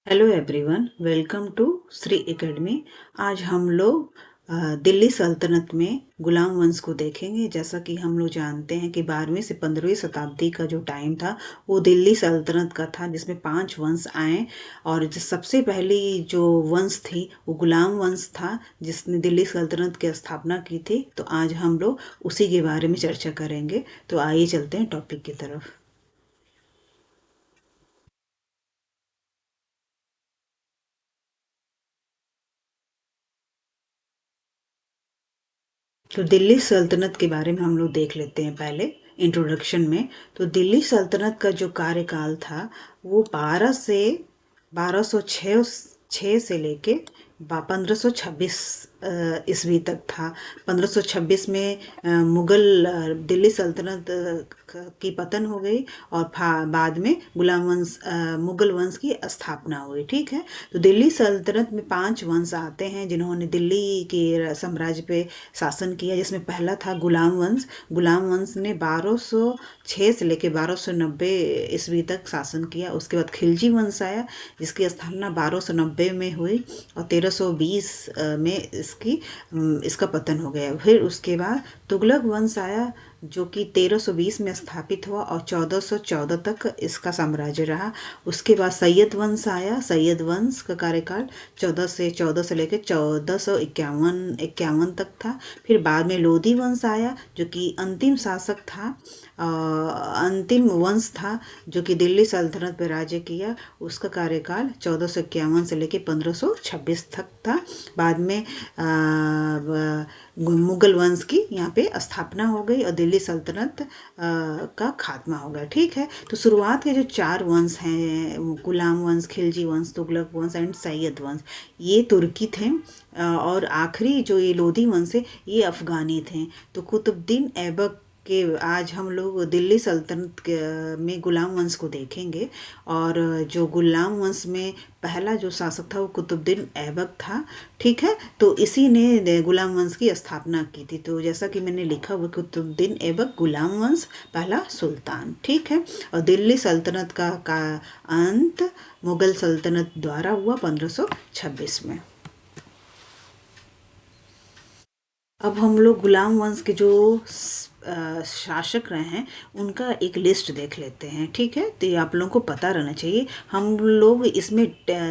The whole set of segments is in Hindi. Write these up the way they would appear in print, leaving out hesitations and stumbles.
Hello everyone, welcome to Shri academy. आज हम लोग दिल्ली सल्तनत में गुलाम वंश को देखेंगे। जैसा कि हम लोग जानते हैं कि 12वीं से 15वीं शताब्दी का जो टाइम था वो दिल्ली सल्तनत का था, जिसमें 5 वंश आए। और जो सबसे पहली जो वंश थी वो गुलाम वंश था, जिसने दिल्ली सल्तनत की स्थापना की थी। तो आज हम लोग उसी के बारे में चर्चा करेंगे। तो आइए चलते हैं टॉपिक की तरफ। तो दिल्ली सल्तनत के बारे में हम लोग देख लेते हैं पहले इंट्रोडक्शन में। तो दिल्ली सल्तनत का जो कार्यकाल था वो 1206 से लेके 1526 ईस्वी तक था। 1526 में मुगल दिल्ली सल्तनत की पतन हो गई और बाद में मुगल वंश की स्थापना हुई। ठीक है। तो दिल्ली सल्तनत में 5 वंश आते हैं जिन्होंने दिल्ली के साम्राज्य पे शासन किया, जिसमें पहला था गुलाम वंश। गुलाम वंश ने 1206 से लेकर 1290 ईस्वी तक शासन किया। उसके बाद खिलजी वंश आया, जिसकी स्थापना 1290 में हुई और 1320 में इसका पतन हो गया। फिर उसके बाद तुगलक वंश आया, जो कि 1320 में स्थापित हुआ और 1414 तक इसका साम्राज्य रहा। उसके बाद सैयद वंश आया। सैयद वंश का कार्यकाल 1414 से लेकर 1451 तक था। फिर बाद में लोधी वंश आया, जो कि अंतिम शासक था, अंतिम वंश था जो कि दिल्ली सल्तनत पर राज्य किया। उसका कार्यकाल 1451 से लेकर 1526 तक था। बाद में मुगल वंश की यहाँ पे स्थापना हो गई और दिल्ली सल्तनत का खात्मा हो गया। ठीक है। तो शुरुआत के जो 4 वंश हैं, गुलाम वंश, खिलजी वंश, तुगलक वंश एंड सैयद वंश, ये तुर्की थे। और आखिरी जो ये लोधी वंश है ये अफगानी थे। तो कुतुबुद्दीन ऐबक के आज हम लोग दिल्ली सल्तनत में गुलाम वंश को देखेंगे। और जो गुलाम वंश में पहला जो शासक था वो कुतुबुद्दीन ऐबक था। ठीक है। तो इसी ने गुलाम वंश की स्थापना की थी। तो जैसा कि मैंने लिखा हुआ, कुतुबुद्दीन ऐबक गुलाम वंश पहला सुल्तान। ठीक है। और दिल्ली सल्तनत का अंत मुगल सल्तनत द्वारा हुआ 1526 में। अब हम लोग गुलाम वंश के जो शासक रहे हैं उनका एक लिस्ट देख लेते हैं। ठीक है। तो ये आप लोगों को पता रहना चाहिए। हम लोग इसमें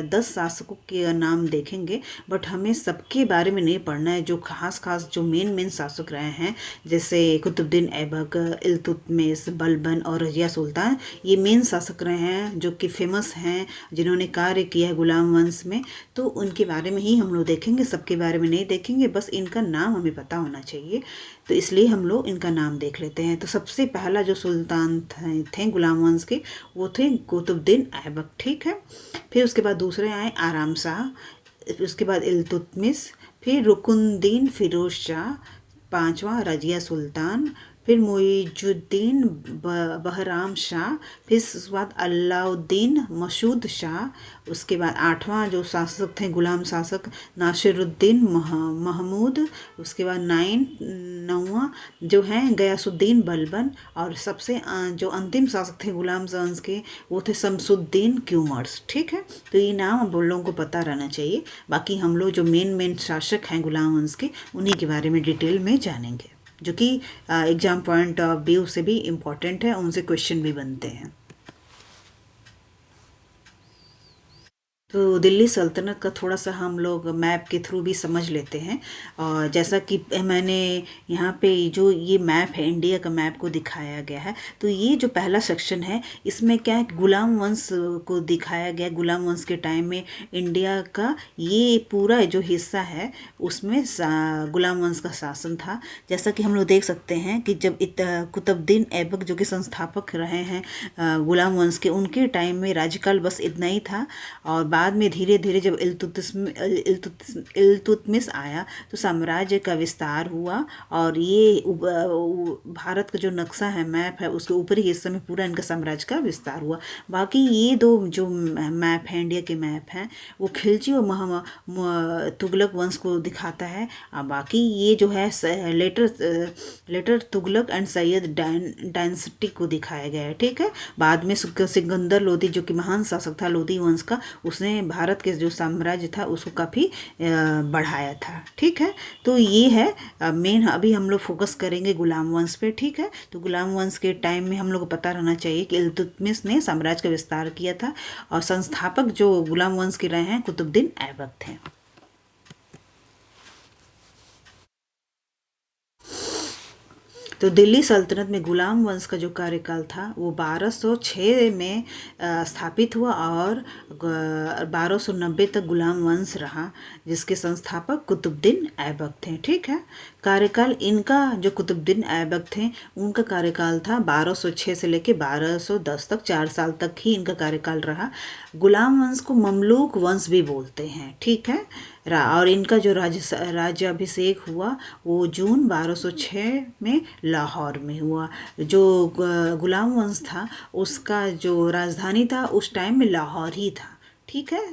10 शासकों के नाम देखेंगे, बट हमें सबके बारे में नहीं पढ़ना है। जो खास खास जो मेन शासक रहे हैं, जैसे कुतुबुद्दीन ऐबक, इल्तुतमिश, बलबन और रजिया सुल्तान, ये मेन शासक रहे हैं जो कि फेमस हैं, जिन्होंने कार्य किया है गुलाम वंश में। तो उनके बारे में ही हम लोग देखेंगे, सबके बारे में नहीं देखेंगे। बस इनका नाम हमें पता होना चाहिए, तो इसलिए हम लोग इनका नाम देख लेते हैं। तो सबसे पहला जो सुल्तान थे गुलाम वंश के, वो थे कुतुबुद्दीन ऐबक। ठीक है। फिर उसके बाद दूसरे आए आराम शाह, उसके बाद इल्तुतमिश, फिर रुकुनुद्दीन फिरोज शाह, पांचवा रजिया सुल्तान, फिर मुइजुद्दीन बहराम शाह, फिर उसके बाद अलाउद्दीन मसूद शाह। उसके बाद आठवां जो शासक थे गुलाम शासक, नासिरुद्दीन महमूद। उसके बाद नौवां जो हैं गयासुद्दीन बलबन। और सबसे जो अंतिम शासक थे गुलाम वंश के, वो थे शमसुद्दीन क्यूमर्स। ठीक है। तो ये नाम हम लोगों को पता रहना चाहिए। बाकी हम लोग जो मेन शासक हैं गुलाम वंश के, उन्हीं के बारे में डिटेल में जानेंगे, जो कि एग्जाम पॉइंट ऑफ व्यू से भी इम्पोर्टेंट है, उनसे क्वेश्चन भी बनते हैं। तो दिल्ली सल्तनत का थोड़ा सा हम लोग मैप के थ्रू भी समझ लेते हैं। और जैसा कि मैंने यहाँ पे जो ये मैप है, इंडिया का मैप को दिखाया गया है। तो ये जो पहला सेक्शन है, इसमें क्या है, गुलाम वंश को दिखाया गया। गुलाम वंश के टाइम में इंडिया का ये पूरा जो हिस्सा है उसमें गुलाम वंश का शासन था। जैसा कि हम लोग देख सकते हैं कि जब कुतुबुद्दीन ऐबक जो कि संस्थापक रहे हैं गुलाम वंश के, उनके टाइम में राज्यकाल बस इतना ही था। और बाद में धीरे धीरे जब इल्तुतमिश आया तो साम्राज्य का विस्तार हुआ। और ये भारत का जो नक्शा है, मैप है, उसके ऊपरी हिस्से में पूरा इनका साम्राज्य का विस्तार हुआ। बाकी ये दो जो मैप है, इंडिया के मैप हैं, वो खिलजी और तुगलक वंश को दिखाता है। बाकी ये जो है later Tughlaq and Sayyid dynasty को दिखाया गया है। ठीक है। बाद में सिकंदर लोधी, जो कि महान शासक था लोधी वंश का, उसने उसने भारत के जो साम्राज्य था उसको काफ़ी बढ़ाया था। ठीक है, तो ये है मेन। अभी हम लोग फोकस करेंगे गुलाम वंश पे। ठीक है, तो गुलाम वंश के टाइम में हम लोग को पता रहना चाहिए कि इल्तुतमिश ने साम्राज्य का विस्तार किया था और संस्थापक जो गुलाम वंश के रहे हैं कुतुबुद्दीन ऐबक थे। तो दिल्ली सल्तनत में गुलाम वंश का जो कार्यकाल था वो 1206 में स्थापित हुआ और 1290 तक गुलाम वंश रहा, जिसके संस्थापक कुतुबुद्दीन ऐबक थे। ठीक है, कार्यकाल इनका जो कुतुबुद्दीन ऐबक थे उनका कार्यकाल था 1206 से लेकर 1210 तक, 4 साल तक ही इनका कार्यकाल रहा। गुलाम वंश को ममलूक वंश भी बोलते हैं। ठीक है, और इनका जो राज्याभिषेक हुआ वो जून 1206 में लाहौर में हुआ। जो गुलाम वंश था उसका जो राजधानी था उस टाइम में लाहौर ही था। ठीक है,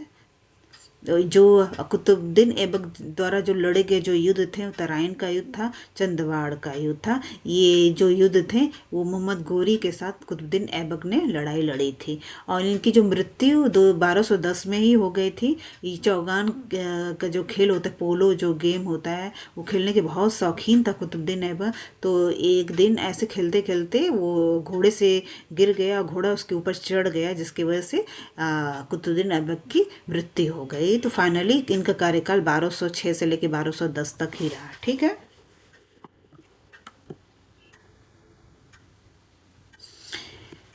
जो कुतुबुद्दीन ऐबक द्वारा जो लड़े गए जो युद्ध थे, तराइन का युद्ध था, चंदवाड़ का युद्ध था। ये जो युद्ध थे वो मोहम्मद गोरी के साथ कुतुबुद्दीन ऐबक ने लड़ाई लड़ी थी और इनकी जो मृत्यु 1210 में ही हो गई थी। ये चौगान का जो खेल होता है, पोलो जो गेम होता है, वो खेलने के बहुत शौकीन था कुतुबुद्दीन ऐबक। तो एक दिन ऐसे खेलते खेलते वो घोड़े से गिर गया और घोड़ा उसके ऊपर चढ़ गया, जिसकी वजह से कुतुबुद्दीन ऐबक की मृत्यु हो गई। तो फाइनली इनका कार्यकाल 1206 से लेकर 1210 तक ही रहा। ठीक है,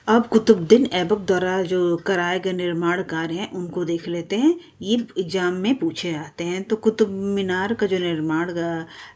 अब कुतुबुद्दीन ऐबक द्वारा जो कराए गए निर्माण कार्य हैं उनको देख लेते हैं। ये एग्जाम में पूछे जाते हैं। तो कुतुब मीनार का जो निर्माण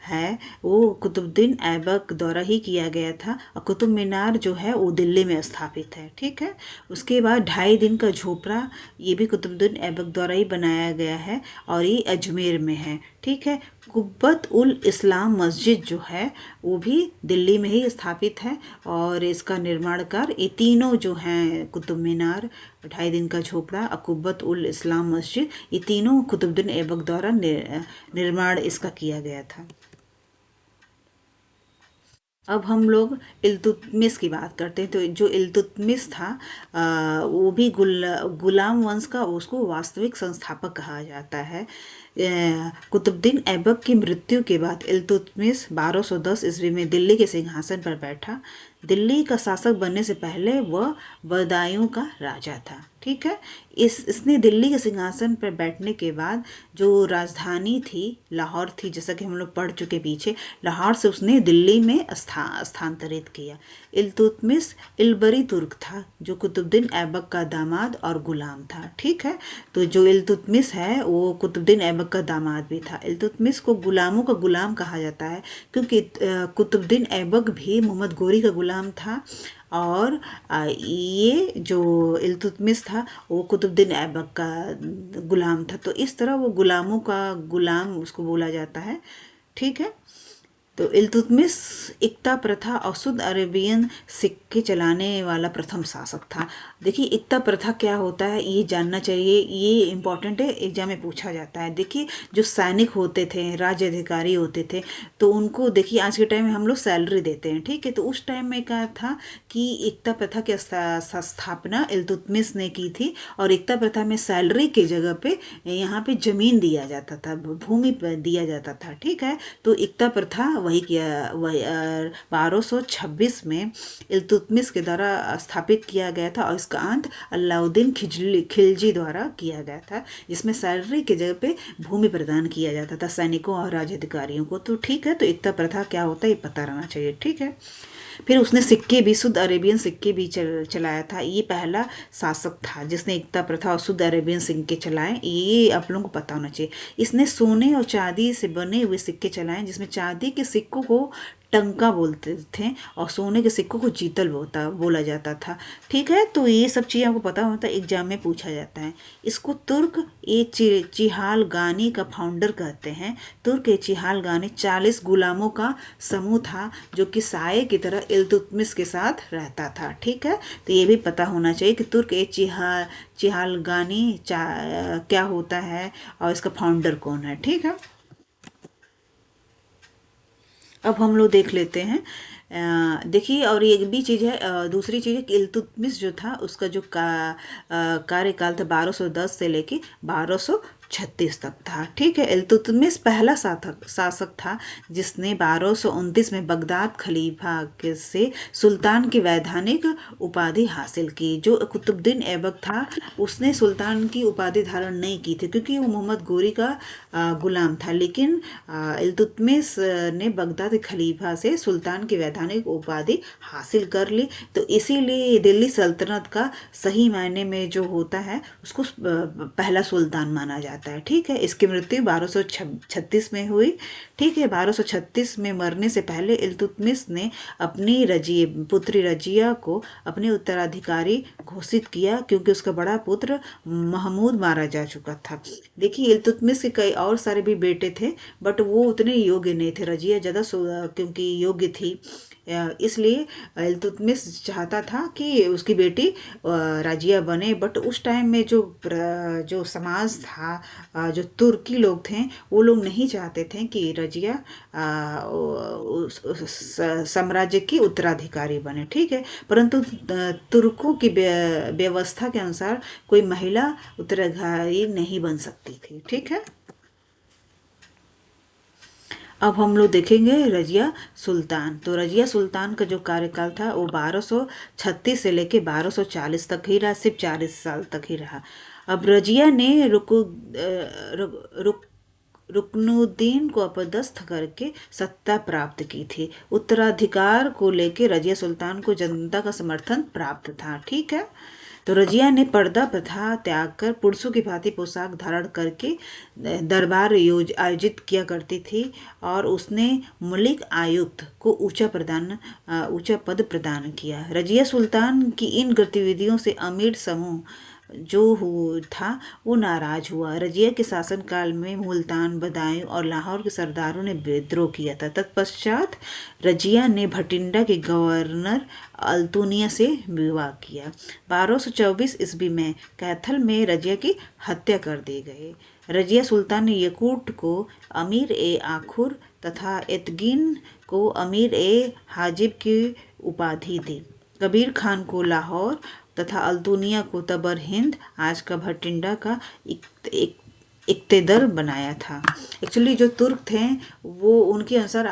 है वो कुतुबुद्दीन ऐबक द्वारा ही किया गया था और कुतुब मीनार जो है वो दिल्ली में स्थापित है। ठीक है, उसके बाद 2.5 दिन का झोपड़ा, ये भी कुतुबुद्दीन ऐबक द्वारा ही बनाया गया है और ये अजमेर में है। ठीक है, कुब्बत उल इस्लाम मस्जिद जो है वो भी दिल्ली में ही स्थापित है और इसका निर्माण कार्य ये तीनों जो हैं कुतुब मीनार, 2.5 दिन का झोपड़ा और कुब्बत उल इस्लाम मस्जिद, ये तीनों कुतुबुद्दीन ऐबक द्वारा निर्माण इसका किया गया था। अब हम लोग इल्तुतमिश की बात करते हैं। तो जो इल्तुतमिश था वो भी गुलाम वंश का, उसको वास्तविक संस्थापक कहा जाता है। कुतुबुद्दीन ऐबक की मृत्यु के बाद इल्तुतमिश 1210 ईस्वी में दिल्ली के सिंहासन पर बैठा। दिल्ली का शासक बनने से पहले वह बदायूं का राजा था। ठीक है, इसने दिल्ली के सिंहासन पर बैठने के बाद जो राजधानी थी लाहौर थी, जैसा कि हम लोग पढ़ चुके पीछे, लाहौर से उसने दिल्ली में स्थानांतरित किया। इल्तुतमिश इल्बरी तुर्क था जो कुतुबुद्दीन ऐबक का दामाद और गुलाम था। ठीक है, तो जो इल्तुतमिश है वो कुतुबुद्दीन ऐबक का दामाद भी था। इल्तुतमिश को गुलामों का गुलाम कहा जाता है क्योंकि कुतुबुद्दीन ऐबक भी मोहम्मद गोरी का गुलाम था और ये जो इल्तुतमिश था वो कुतुबुद्दीन ऐबक का गुलाम था। तो इस तरह वो गुलामों का गुलाम उसको बोला जाता है। ठीक है, तो इल्तुतमिश इक्ता प्रथा और शुद्ध अरेबियन सिक्के चलाने वाला प्रथम शासक था। देखिए इक्ता प्रथा क्या होता है ये जानना चाहिए, ये इम्पॉर्टेंट है, एग्जाम में पूछा जाता है। देखिए जो सैनिक होते थे, राज्य अधिकारी होते थे, तो उनको देखिए आज के टाइम में हम लोग सैलरी देते हैं। ठीक है, तो उस टाइम में क्या था कि इक्ता प्रथा की स्थापना इल्तुतमिश ने की थी और इक्ता प्रथा में सैलरी के जगह पे यहाँ पे जमीन दिया जाता था, भूमि दिया जाता था। ठीक है, तो इक्ता प्रथा वही किया, वही 1226 में इल्तुतमिश के द्वारा स्थापित किया गया था और इसका अंत अलाउद्दीन खिलजी द्वारा किया गया था, जिसमें सैलरी के जगह पे भूमि प्रदान किया जाता था सैनिकों और राज्याधिकारियों को। तो ठीक है, तो इक्ता प्रथा क्या होता है ये पता रहना चाहिए। ठीक है, फिर उसने सिक्के भी, शुद्ध अरेबियन सिक्के भी चलाया था। ये पहला शासक था जिसने इक्ता प्रथा और शुद्ध अरेबियन सिक्के चलाए, ये आप लोगों को पता होना चाहिए। इसने सोने और चांदी से बने हुए सिक्के चलाए, जिसमें चांदी के सिक्कों को टंका बोलते थे और सोने के सिक्कों को जीतल बोला जाता था। ठीक है, तो ये सब चीज़ें आपको पता होता है, एग्जाम में पूछा जाता है। इसको तुर्क ए चिहालगानी का फाउंडर कहते हैं। तुर्क ए चिहालगानी 40 गुलामों का समूह था जो कि साये की तरह इल्तुतमिश के साथ रहता था। ठीक है, तो ये भी पता होना चाहिए कि तुर्क ए चिहालगानी क्या होता है और इसका फाउंडर कौन है। ठीक है, अब हम लोग देख लेते हैं देखिए, और एक भी चीज़ है, दूसरी चीज़ है कि इल्तुतमिश जो था उसका जो कार्यकाल था 1210 से लेके 1236 तक था। ठीक है, इल्तुतमिश पहला शासक शासक था जिसने 1229 में बगदाद खलीफा के से सुल्तान की वैधानिक उपाधि हासिल की। जो कुतुबुद्दीन ऐबक था उसने सुल्तान की उपाधि धारण नहीं की थी क्योंकि वो मोहम्मद गोरी का गुलाम था, लेकिन इल्तुतमिश ने बगदाद खलीफा से सुल्तान की वैधानिक उपाधि हासिल कर ली। तो इसीलिए दिल्ली सल्तनत का सही मायने में जो होता है उसको पहला सुल्तान माना जाता है। ठीक है, इसकी मृत्यु 1236 में हुई। ठीक है, 1236 में मरने से पहले इल्तुतमिश ने अपनी पुत्री रजिया को अपने उत्तराधिकारी घोषित किया क्योंकि उसका बड़ा पुत्र महमूद मारा जा चुका था। देखिए, इल्तुतमिश के कई और सारे भी बेटे थे, बट वो उतने योग्य नहीं थे। रजिया ज़्यादा क्योंकि योग्य थी, इसलिए इल्तुतमिश चाहता था कि उसकी बेटी राजिया बने। बट उस टाइम में जो समाज था, जो तुर्की लोग थे, वो लोग नहीं चाहते थे कि रजिया उस साम्राज्य की उत्तराधिकारी बने। ठीक है, परंतु तुर्कों की व्यवस्था के अनुसार कोई महिला उत्तराधिकारी नहीं बन सकती थी। ठीक है, अब हम लोग देखेंगे रजिया सुल्तान। तो रजिया सुल्तान का जो कार्यकाल था वो 1236 से लेके 1240 तक ही रहा, सिर्फ 40 साल तक ही रहा। अब रजिया ने रुकनुद्दीन को अपदस्थ करके सत्ता प्राप्त की थी। उत्तराधिकार को लेके रजिया सुल्तान को जनता का समर्थन प्राप्त था। ठीक है, तो रजिया ने पर्दा प्रथा त्याग कर पुरुषों की भांति पोशाक धारण करके दरबार आयोजित किया करती थी, और उसने मलिक आयुक्त को ऊंचा पद प्रदान किया। रजिया सुल्तान की इन गतिविधियों से अमीर समूह था वो नाराज हुआ। रजिया के शासनकाल में मुल्तान, बदायूं और लाहौर के सरदारों ने विद्रोह किया था। तत्पश्चात रजिया ने भटिंडा के गवर्नर अल्तुनिया से विवाह किया। 1224 ईस्वी में कैथल में रजिया की हत्या कर दी गई। रजिया सुल्तान ने यकूट को अमीर ए आखुर तथा एतगिन को अमीर ए हाजिब की उपाधि दी। कबीर खान को लाहौर तथा अल्तुनिया को तबर हिंद, आज का भटिंडा का इक्तेदर बनाया था। एक्चुअली जो तुर्क थे वो उनके अनुसार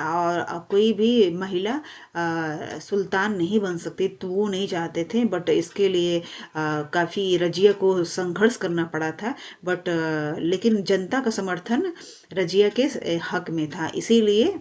कोई भी महिला सुल्तान नहीं बन सकती, तो वो नहीं चाहते थे। बट इसके लिए काफ़ी रजिया को संघर्ष करना पड़ा था। बट लेकिन जनता का समर्थन रजिया के हक में था, इसीलिए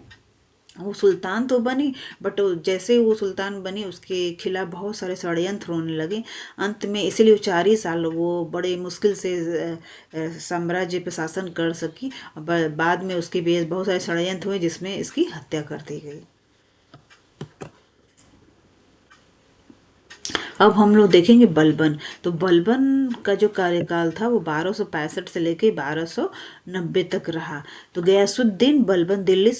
वो सुल्तान तो बनी। बट जैसे वो सुल्तान बनी उसके खिलाफ बहुत सारे षड्यंत्र होने लगे। अंत में इसीलिए 4 ही साल वो बड़े मुश्किल से साम्राज्य पे शासन कर सकी। बाद में उसके बेस बहुत सारे षड्यंत्र हुए जिसमें इसकी हत्या कर दी गई। अब हम लोग देखेंगे बलबन। तो बलबन का जो कार्यकाल था वो 1265 से लेके 1290 तक रहा। तो गयासुद्दीन बलबन दिल्ली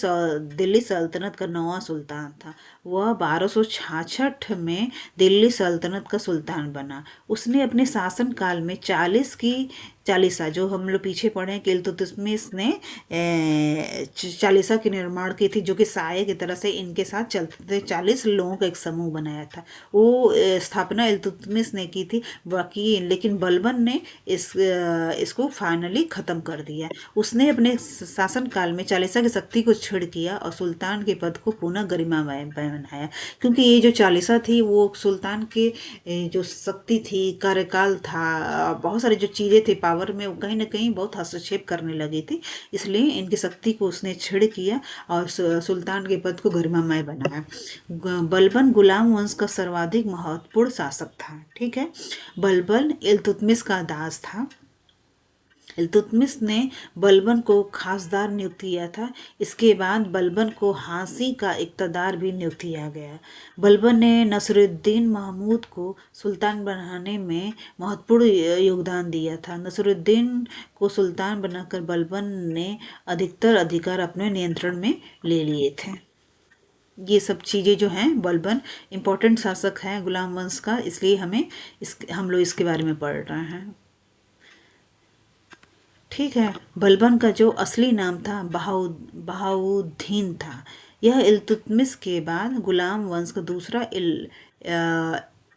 सल्तनत का 9वां सुल्तान था। वह 1266 में दिल्ली सल्तनत का सुल्तान बना। उसने अपने शासन काल में 40 जो हम लोग पीछे पढ़े कि इल्तुतमिश ने चालीसा की निर्माण की थी, जो कि साये की तरह से इनके साथ चलते 40 लोगों का एक समूह बनाया था। वो स्थापना इल्तुतमिश ने की थी, बाकी लेकिन बलबन ने इसको फाइनली ख़त्म कर दिया। उसने अपने शासन काल में चालीसा की शक्ति को छीड़ किया और सुल्तान के पद को पुनः गरिमामय बनाया। क्योंकि ये जो चालीसा थी वो सुल्तान के जो शक्ति थी, कार्यकाल था, बहुत सारी जो चीज़ें थी पावर में, वो कहीं ना कहीं बहुत हस्तक्षेप करने लगी थी। इसलिए इनकी शक्ति को उसने छीड़ किया और सुल्तान के पद को गरिमामय बनाया। बलबन गुलाम वंश का सर्वाधिक महत्वपूर्ण शासक था। ठीक है, बलबन इल्तुतमिश का दास था। इल्तुतमिश ने बलबन को खासदार नियुक्त किया था। इसके बाद बलबन को हांसी का इक़्तिदार भी नियुक्त किया गया। बलबन ने नसरुद्दीन महमूद को सुल्तान बनाने में महत्वपूर्ण योगदान दिया था। नसरुद्दीन को सुल्तान बनाकर बलबन ने अधिकतर अधिकार अपने नियंत्रण में ले लिए थे। ये सब चीज़ें जो हैं, बलबन इम्पोर्टेंट शासक हैं गुलाम वंश का, इसलिए हम लोग इसके बारे में पढ़ रहे हैं। ठीक है, बलबन का जो असली नाम था बहाउद्दीन था। यह इल्तुतमिश के बाद गुलाम वंश का दूसरा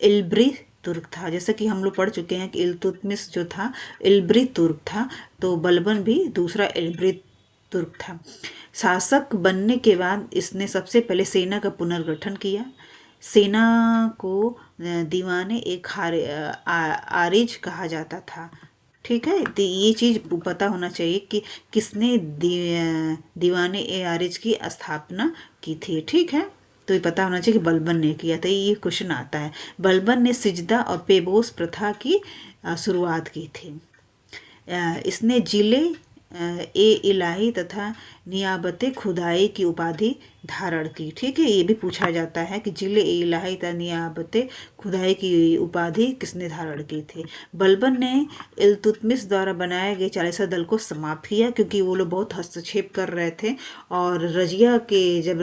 इल्ब्री तुर्क था। जैसा कि हम लोग पढ़ चुके हैं कि इल्तुतमिश जो था इल्ब्री तुर्क था, तो बलबन भी दूसरा इल्ब्री तुर्क था। शासक बनने के बाद इसने सबसे पहले सेना का पुनर्गठन किया। सेना को दीवाने एक आरिज कहा जाता था। ठीक है, तो ये चीज़ पता होना चाहिए कि किसने दीवाने ए आरिज की स्थापना की थी। ठीक है, तो ये पता होना चाहिए कि बलबन ने किया था। ये क्वेश्चन आता है। बलबन ने सिजदा और पेबोस प्रथा की शुरुआत की थी। इसने जिले ए इलाही तथा नियाबत खुदाई की उपाधि धारण की। ठीक है, ये भी पूछा जाता है कि जिले ए इलाही तथा नियाबत खुदाई की उपाधि किसने धारण की थी। बलबन ने इल्तुतमिश द्वारा बनाए गए चालीसा दल को समाप्त किया, क्योंकि वो लोग बहुत हस्तक्षेप कर रहे थे। और जब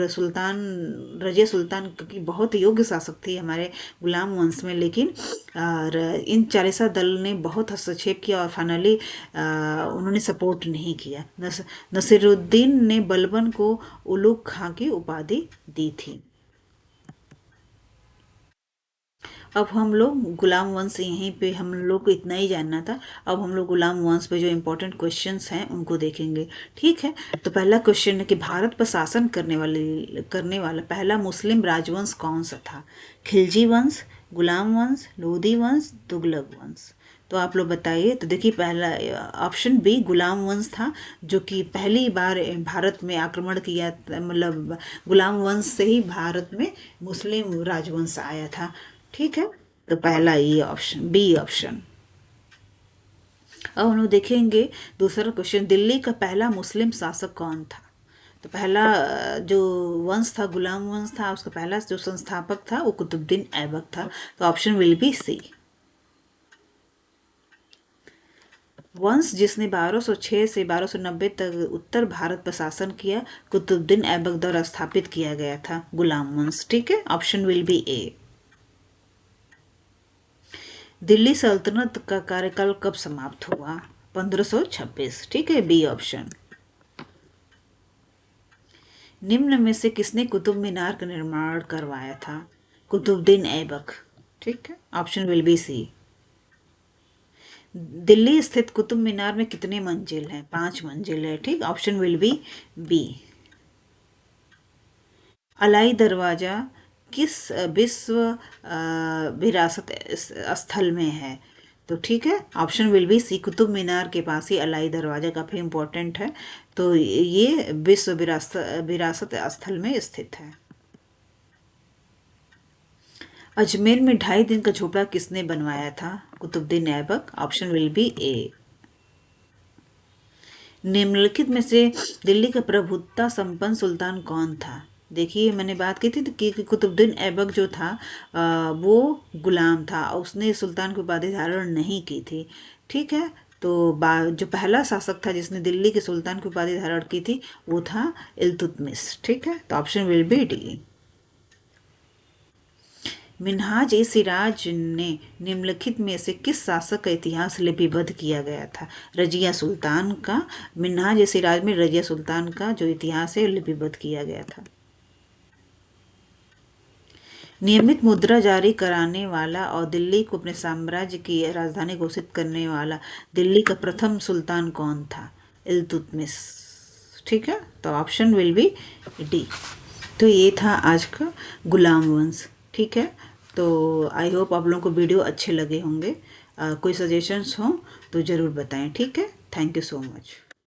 रजिया सुल्तान क्योंकि बहुत योग्य शासक थी हमारे गुलाम वंश में, लेकिन इन चालीसा दल ने बहुत हस्तक्षेप किया और फाइनली उन्होंने सपोर्ट नहीं किया। नसीरुद्दीन ने बलबन को उलुग खां की उपाधि दी थी। अब हम लोग गुलाम वंश, यहीं पे हम लोग को इतना ही जानना था। अब हम लोग गुलाम वंश पे जो इम्पोर्टेंट क्वेश्चंस हैं उनको देखेंगे। ठीक है, तो पहला क्वेश्चन है कि भारत पर शासन करने वाला पहला मुस्लिम राजवंश कौन सा था? खिलजी वंश, गुलाम वंश, लोधी वंश, तुगलक वंश। तो आप लोग बताइए। तो देखिए, पहला ऑप्शन बी गुलाम वंश था, जो कि पहली बार भारत में आक्रमण किया, मतलब गुलाम वंश से ही भारत में मुस्लिम राजवंश आया था। ठीक है, तो पहला ये ऑप्शन, बी ऑप्शन। अब हम लोग देखेंगे दूसरा क्वेश्चन, दिल्ली का पहला मुस्लिम शासक कौन था? तो पहला जो वंश था गुलाम वंश था, उसका पहला जो संस्थापक था वो कुतुबुद्दीन ऐबक था। तो ऑप्शन विल बी सी। वंश जिसने 1206 से 1290 तक उत्तर भारत पर शासन किया, कुतुबुद्दीन ऐबक द्वारा स्थापित किया गया था गुलाम वंश। ठीक है, ऑप्शन विल बी ए। दिल्ली सल्तनत का कार्यकाल कब समाप्त हुआ? 1526। ठीक है, बी ऑप्शन। निम्न में से किसने कुतुब मीनार का निर्माण करवाया था? कुतुबुद्दीन ऐबक। ठीक है, option will be C. Delhi स्थित कुतुब मीनार में कितने मंजिल हैं? 5 मंजिल है। ठीक, option will be B. Alai Darwaza किस विश्व विरासत स्थल में है? तो ठीक है, option will be C. Qutub Minar के पास ही अलाई दरवाजा काफ़ी इम्पोर्टेंट है, तो ये विश्व विरासत स्थल में स्थित है। अजमेर में 2.5 दिन का झोपड़ा किसने बनवाया था? Qutbuddin Aibak. Option will be A. निम्नलिखित में से दिल्ली का प्रभुत्ता संपन्न सुल्तान कौन था? देखिए, मैंने बात की थी कि कुतुबुद्दीन ऐबक जो था वो गुलाम था, उसने सुल्तान की उपाधि धारण नहीं की थी। ठीक है, तो जो पहला शासक था जिसने दिल्ली के सुल्तान की उपाधि धारण की थी वो था इल्तुतमिश। ठीक है, तो option will be D. Minhaj e Siraj ने निम्नलिखित में से किस शासक का इतिहास लिपिबद्ध किया गया था? रजिया सुल्तान का। मिन्हाज ए सिराज में रजिया सुल्तान का जो इतिहास है लिपिबद्ध किया गया था। नियमित मुद्रा जारी कराने वाला और दिल्ली को अपने साम्राज्य की राजधानी घोषित करने वाला दिल्ली का प्रथम सुल्तान कौन था? इल्तुतमिश। ठीक है, तो ऑप्शन विल बी डी। तो ये था आज का गुलाम वंश। ठीक है, तो आई होप आप लोगों को वीडियो अच्छे लगे होंगे। कोई सजेशंस हो तो ज़रूर बताएं। ठीक है, थैंक यू सो मच।